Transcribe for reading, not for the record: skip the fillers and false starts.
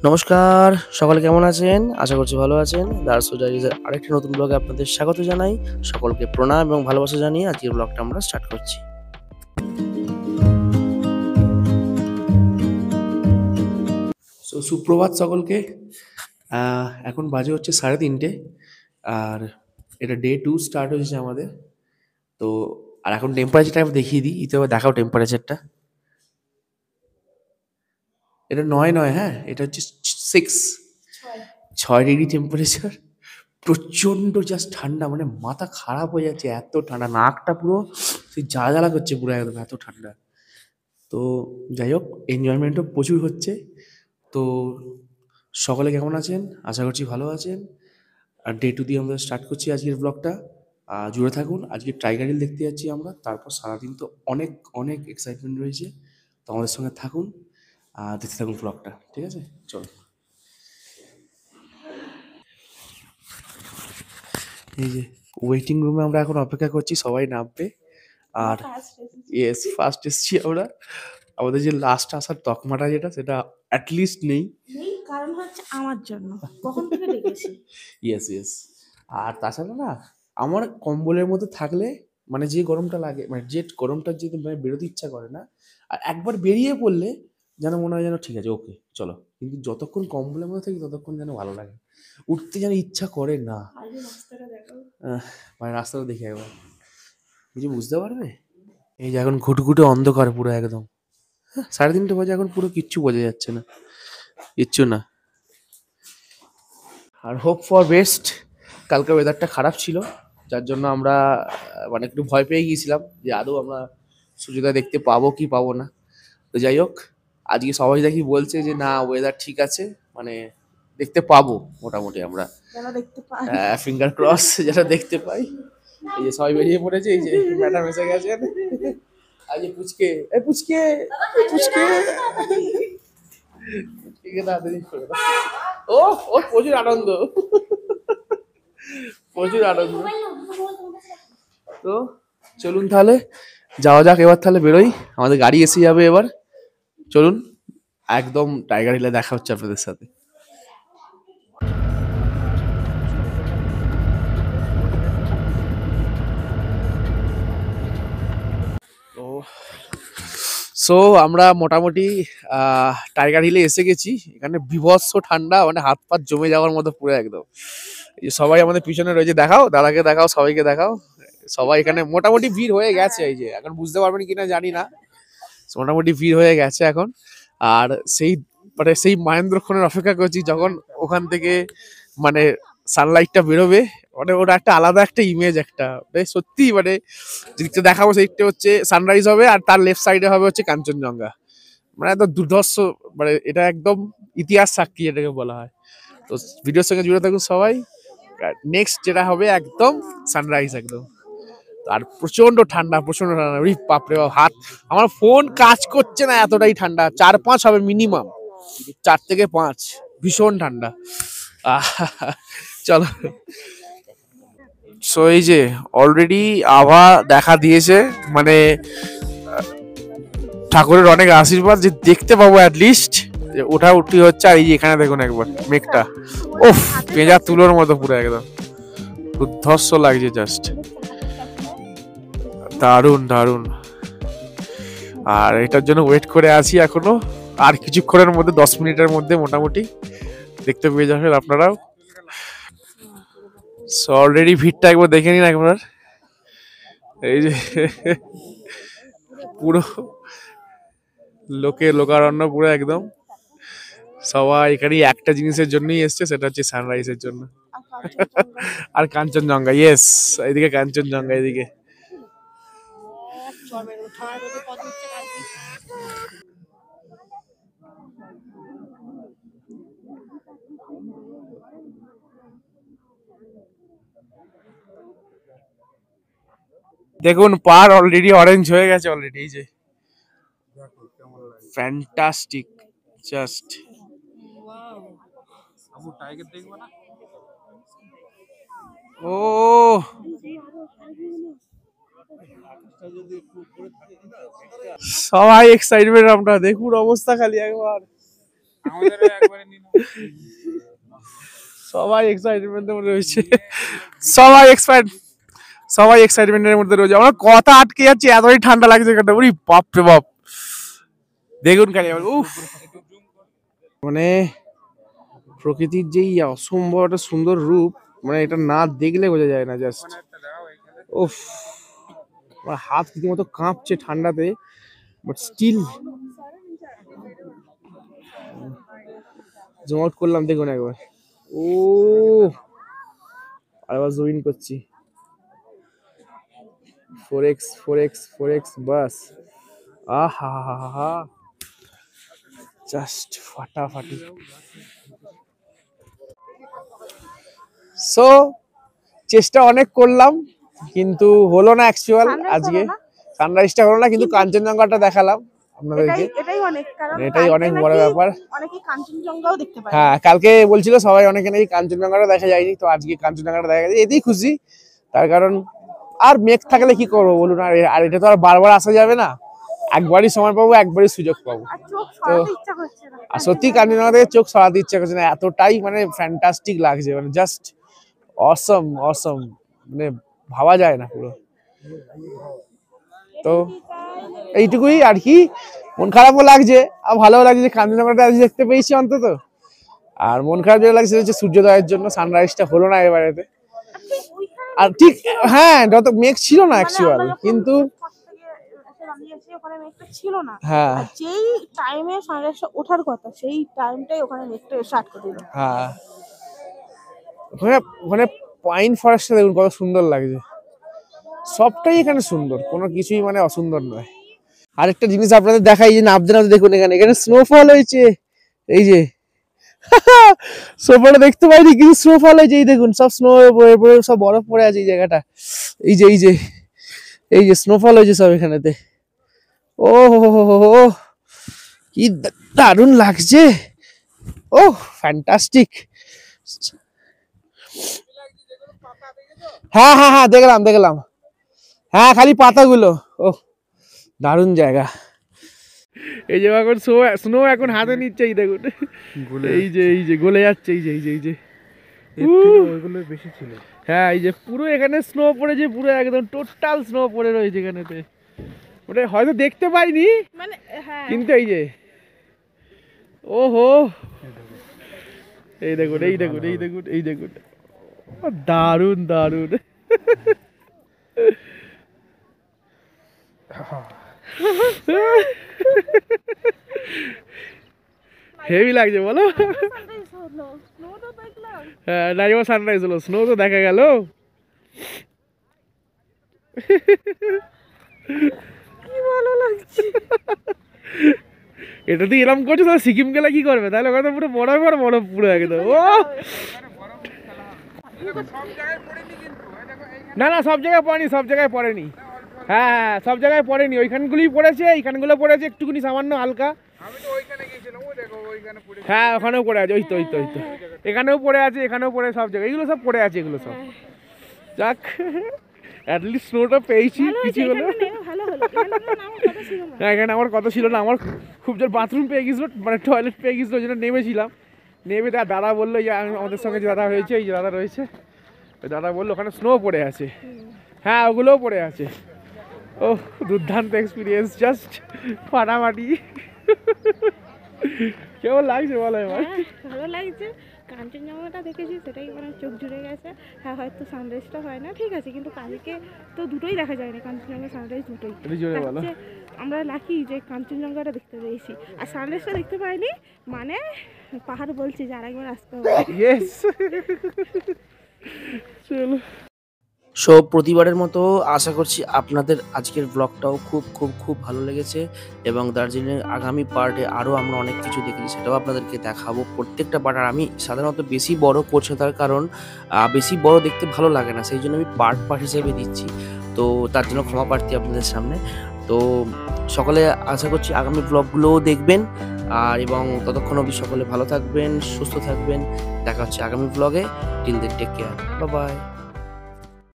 নমস্কার, সকলে কেমন আছেন? আশা করছি ভালো আছেন। দার্সো ডায়েরিজের আরেকটি নতুন ব্লগে আপনাদের স্বাগত জানাই। সকলকে প্রণাম এবং ভালোবাসা জানিয়ে আজকের ব্লগটা আমরা স্টার্ট করছি। সুপ্রভাত সকলকে। এখন বাজে হচ্ছে 3:30 আর এটা ডে 2 স্টার্ট হয়েছে আমাদের। তো আর এখন টেম্পারেচারটা আমি দেখিয়ে দিই। এবার দেখাও টেম্পারেচারটা। এটা 9 নয়, হ্যাঁ, এটা হচ্ছে 6 6 ডিগ্রি টেম্পারেচার। প্রচণ্ড জাস্ট ঠান্ডা, মানে মাথা খারাপ হয়ে যাচ্ছে, এত ঠান্ডা, নাকটা পুরো সেই জ্বালা জ্বালা করছে পুরো একদম, এত ঠান্ডা। তো যাই হোক, এনজয়মেন্টও প্রচুর হচ্ছে। তো সকলে কেমন আছেন? আশা করছি ভালো আছেন। আর ডে 2 দিয়ে আমরা স্টার্ট করছি আজকের ব্লগটা। জুড়ে থাকুন। আজকে টাইগার হিল দেখতে যাচ্ছি আমরা। তারপর সারাদিন তো অনেক অনেক এক্সাইটমেন্ট রয়েছে। তো আমাদের সঙ্গে থাকুন, দেখতে থাকুন ব্লগটা, ঠিক আছে? চলো। এই যে ওয়েটিং রুমে আমরা এখন অপেক্ষা করছি, সবাই নামবে। আর ইয়েস, ফার্স্ট এসছি আমরা। আমাদের যে লাস্ট আসার তকমাটা যেটা, সেটা অ্যাটলিস্ট নেই। কারণ হচ্ছে আমার জন্য কখন থেকে ডেকেছি। Yes yes. আর তাছাড়া না, আমার কম্বলের মধ্যে থাকলে মানে যে গরমটা লাগে, মানে যে গরমটা যদি মানে বেরোতে ইচ্ছা করে না, আর একবার বেরিয়ে পড়লে যেন মনে হয় যেন ঠিক আছে, ওকে চলো। কিন্তু যতক্ষণ কম্বলের মধ্যে থাকি ততক্ষণ যেন ভালো লাগে, উঠতে যেন ইচ্ছা করে না। মানে রাস্তাটা দেখে একবার কিছু বুঝতে পারবে। এই যে এখন ঘুটঘুটে অন্ধকার পুরো একদম। 3:30 বাজে, এখন পুরো কিচ্ছু বোঝা যাচ্ছে না, কিচ্ছু না। আর হোপ ফর বেস্ট। কালকে ওয়েদারটা খারাপ ছিল, যার জন্য আমরা মানে একটু ভয় পেয়ে গিয়েছিলাম যে আদৌ আমরা সূর্যোদয় দেখতে পাবো কি পাবো না। তো যাই হোক, আজকে সবাই দেখি বলছে যে না, ওয়েদার ঠিক আছে, মানে দেখতে পাবো মোটামুটি আমরা। ফিঙ্গার ক্রস যেটা দেখতে পাই। এই যে সবাই বেরিয়ে পড়েছে, এই যে ম্যাডাম এসে গেছেন। আর যে পুচকে, এ পুচকে, পুচকে, পুচকে তাড়াতাড়ি করে দাও। ও, ওর প্রচুর আনন্দ, প্রচুর আনন্দ। তো চলুন তাহলে যাওয়া যাক এবার, তাহলে বেরোই, আমাদের গাড়ি এসে যাবে এবার। চলুন, একদম টাইগার হিলে দেখা হচ্ছে আপনাদের সাথে। তো সো আমরা মোটামুটি টাইগার হিলে এসে গেছি। এখানে বিভৎস ঠান্ডা, মানে হাত পাত জমে যাওয়ার মতো পুরো একদম। এই যে সবাই আমাদের পিছনে রয়েছে, দেখাও, দাদাকে দেখাও, সবাইকে দেখাও। সবাই এখানে মোটামুটি ভিড় হয়ে গেছে। এই যে এখন বুঝতে পারবেন কিনা জানি না, মোটামুটি ভিড় হয়ে গেছে এখন। আর সেই মানে সেই মহেন্দ্রক্ষণের অপেক্ষা করছি, যখন ওখান থেকে মানে সানলাইটটা বেরোবে। মানে ওটা একটা আলাদা একটা ইমেজ, একটা সত্যি মানে যেদিকটা দেখাবো সেদিকটা হচ্ছে সানরাইজ হবে, আর তার লেফট সাইডে হবে হচ্ছে কাঞ্চনজঙ্ঘা। মানে একদম দুর্ধর্ষ, মানে এটা একদম ইতিহাস সাক্ষী এটাকে বলা হয়। তো ভিডিওর সঙ্গে জুড়ে থাকুন সবাই। নেক্সট যেটা হবে একদম সানরাইজ একদম। আর প্রচন্ড ঠান্ডা, প্রচন্ড ঠান্ডা। বাপরে বাপ, হাত, আমার ফোন কাজ করছে না, এতটাই ঠান্ডা। 4-5 হবে মিনিমাম, 4 থেকে 5, ভীষণ ঠান্ডা। চলো। সো এই যে অলরেডি আবহাওয়া দেখা দিয়েছে, মানে ঠাকুরের অনেক আশীর্বাদ যে দেখতে পাবো অ্যাটলিস্ট। ওঠা উঠি হচ্ছে। আর এই যে এখানে দেখুন একবার মেঘটা, ওফ, পেঁজা তুলোর মতো পুরো একদম দুর্ধর্ষ লাগছে, জাস্ট দারুণ দারুণ। আর এটার জন্য ওয়েট করে আছি এখনো। আর কিছুক্ষণের মধ্যে, 10 মিনিটের মধ্যে মোটামুটি দেখতে পেয়ে যাবেন আপনারাও। সো অলরেডি ভিড়টা একবার দেখে নিন একবার। এই যে পুরো লোকে লোকারণ্য পুরো একদম। সবাই এখানে একটা জিনিসের জন্যই এসছে, সেটা হচ্ছে সানরাইজের জন্য। আর কাঞ্চনজঙ্ঘা, ইয়েস, এদিকে কাঞ্চনজঙ্ঘা, এদিকে। দেখুন পার অলরেডি অরেঞ্জ হয়ে গেছে অলরেডি। এই যে ফ্যান্টাস্টিক, জাস্ট। ও, সবাই এক্সাইটমেন্ট, আমরা দেখুন অবস্থা খালি একবার। সবাই এক্সাইটমেন্টের মধ্যে রয়েছে, সবাই এক্সাইটমেন্টের মধ্যে রয়েছে। আমরা কথা আটকে যাচ্ছে, এতই ঠান্ডা লাগছে এখানটা। উরি বাপ রে বাপ, দেখুন খালি উফ, মানে প্রকৃতির যেই অসম্ভব একটা সুন্দর রূপ, মানে এটা না দেখলে বোঝা যায় না। জাস্ট উফ, আমার হাত রীতিমতো কাঁপছে ঠান্ডাতে, বাট স্টিল জুম আউট করলাম, দেখুন একবার। ও আরেকবার জুম ইন করছি, 4x বাস, আহা হা হা হা, জাস্ট ফাটাফাটি। সো চেষ্টা অনেক করলাম কিন্তু হলো না অ্যাকচুয়াল। আজকে সানরাইজটা হলো না, কিন্তু কাঞ্চনজঙ্ঘাটা দেখালাম আপনাদেরকে, এটাই অনেক বড় ব্যাপার। অনেকে কাঞ্চনজঙ্ঘাও দেখতে পায়। হ্যাঁ, কালকে বলছিল সবাই অনেকে নাকি কাঞ্চনজঙ্ঘাটা দেখা যায়নি, তো আজকে কাঞ্চনজঙ্ঘাটা দেখা গেছে, এতেই খুশি। তার কারণ আর মেঘ থাকলে কি করবো বলুন, আর এটা তো আর বারবার আসা যাবে না, একবারই সময় পাবো, একবারই সুযোগ পাবো। তো আর সত্যি কাঞ্চনজঙ্ঘা থেকে চোখ সরাতে ইচ্ছা করছে না, এতটাই মানে ফ্যান্টাস্টিক লাগছে, মানে জাস্ট অসম, মানে ভাবা যায় না পুরো। তো এইটুকুই আর কি, মন খারাপও লাগছে আর ভালোও লাগছে যে কাঞ্চনজঙ্ঘাটা আজ দেখতে পেয়েছি অন্তত। আর মন খারাপ যেটা লাগছে হচ্ছে সূর্যোদয়ের জন্য সানরাইজটা হলো না এবারেতে। আর ঠিক হ্যাঁ, যত মেঘ ছিল না অ্যাকচুয়াল, কিন্তু ছিল না। হ্যাঁ, যেই টাইমে সানরাইজটা ওঠার কথা সেই টাইমটাই ওখানে মেঘটা স্টার্ট করে দিল। হ্যাঁ, ওখানে পাইন ফরেস্টটা দেখুন কত সুন্দর লাগছে, সবটাই এখানে সুন্দর, কোনো কিছুই মানে অসুন্দর নয়। আরেকটা জিনিস আপনাদের দেখাই, যে নাবতে দেখুন, এখানে স্নোফল হয়েছে, এই যে স্নোফলটা দেখতে পাইনি, কিন্তু স্নোফল হয়েছে, এই দেখুন সব স্নো সব বরফ পড়ে আছে এই জায়গাটা, এই যে স্নোফল হয়েছে সব এখানেতে। ও হো, কি দারুণ লাগছে, ও ফ্যান্টাস্টিক। হ্যাঁ দেখলাম, হ্যাঁ খালি পাতাগুলো, ও দারুণ জায়গা। এই যে এখন স্নো এখন হাতে নিচ্ছে, এই দেখুন, এই যে গলে যাচ্ছে, এই যে ওইগুলো বেশি ছিল। হ্যাঁ, এই যে পুরো এখানে স্নো পড়েছে, পুরো একদম টোটাল স্নো পড়ে রয়েছে এখানেতে। ওটা হয়তো দেখতে পাইনি মানে, হ্যাঁ, কিন্তু এই যে ওহো, এই দেখুন দারুণ হেভি লাগছে বলো। হ্যাঁ, নাইমা সানরাইজ হলো, স্নো তো দেখা গেল। কি ভালো লাগছে। এটা তো এরকম করছে, তাহলে সিকিম গেলে কি করবে? তাহলে ওখানে পুরো বরফ পুরো একদম। ও না, সব জায়গায় পড়েনি, হ্যাঁ সব জায়গায় পড়েনি, ওইখানগুলোই পড়েছে, এইখানগুলো পড়েছে একটুখানি সামান্য হালকা। হ্যাঁ, ওখানেও পড়ে আছে, ওই তো এখানেও পড়ে আছে, এখানেও পড়ে, সব জায়গায় এগুলো সব পড়ে আছে, এগুলো সব। যাক, অ্যাটলিস্ট স্নোটা পেয়েছি, কিছু হলো। হ্যাঁ, এখানে আমার কথা ছিল না, আমার খুব জোর বাথরুম পেয়ে গেছিল, মানে টয়লেট পেয়ে গেছিল, ওই জন্য নেমেছিলাম। নেমে তার দাদা বললো, যে আমাদের সঙ্গে যে দাদা হয়েছে, এই যে দাদা রয়েছে, ওই দাদা বললো ওখানে স্নো পড়ে আছে। হ্যাঁ, ওগুলোও পড়ে আছে। ও দুর্দান্ত এক্সপিরিয়েন্স, জাস্ট ফাটাফাটি। কেমন লাগছে বলো এবার? ভালো লাগছে, কাঞ্চনজঙ্ঘাটা দেখেছি সেটাই মানে চোখ জুড়ে গেছে। হ্যাঁ, হয়তো সানরাইজটা হয় না, ঠিক আছে, কিন্তু কালকে তো দুটোই দেখা যায় না, কাঞ্চনজঙ্ঘা সানরাইজ দুটোই। আমরা লাকি যে কাঞ্চনজঙ্ঘাটা দেখতে পেয়েছি, আর সানরাইজটা দেখতে পাইনি, মানে পাহাড় বলছি যে আরেকবার আসতে হবে। ইয়েস, চলো। সো প্রতিবারের মতো আশা করছি আপনাদের আজকের ব্লগটাও খুব ভালো লেগেছে, এবং দার্জিলিংয়ের আগামী পার্টে আরও আমরা অনেক কিছু দেখেছি, সেটাও আপনাদেরকে দেখাবো প্রত্যেকটা পার্ট। আর আমি সাধারণত বেশি বড় করছি, তার কারণ বেশি বড় দেখতে ভালো লাগে না, সেই জন্য আমি পার্ট হিসেবে দিচ্ছি, তো তার জন্য ক্ষমা প্রার্থী আপনাদের সামনে। তো সকলে আশা করছি আগামী ব্লগগুলোও দেখবেন, আর এবং ততক্ষণ অবধি সকলে ভালো থাকবেন, সুস্থ থাকবেন। দেখা হচ্ছে আগামী ব্লগে। Till then take care, bye by.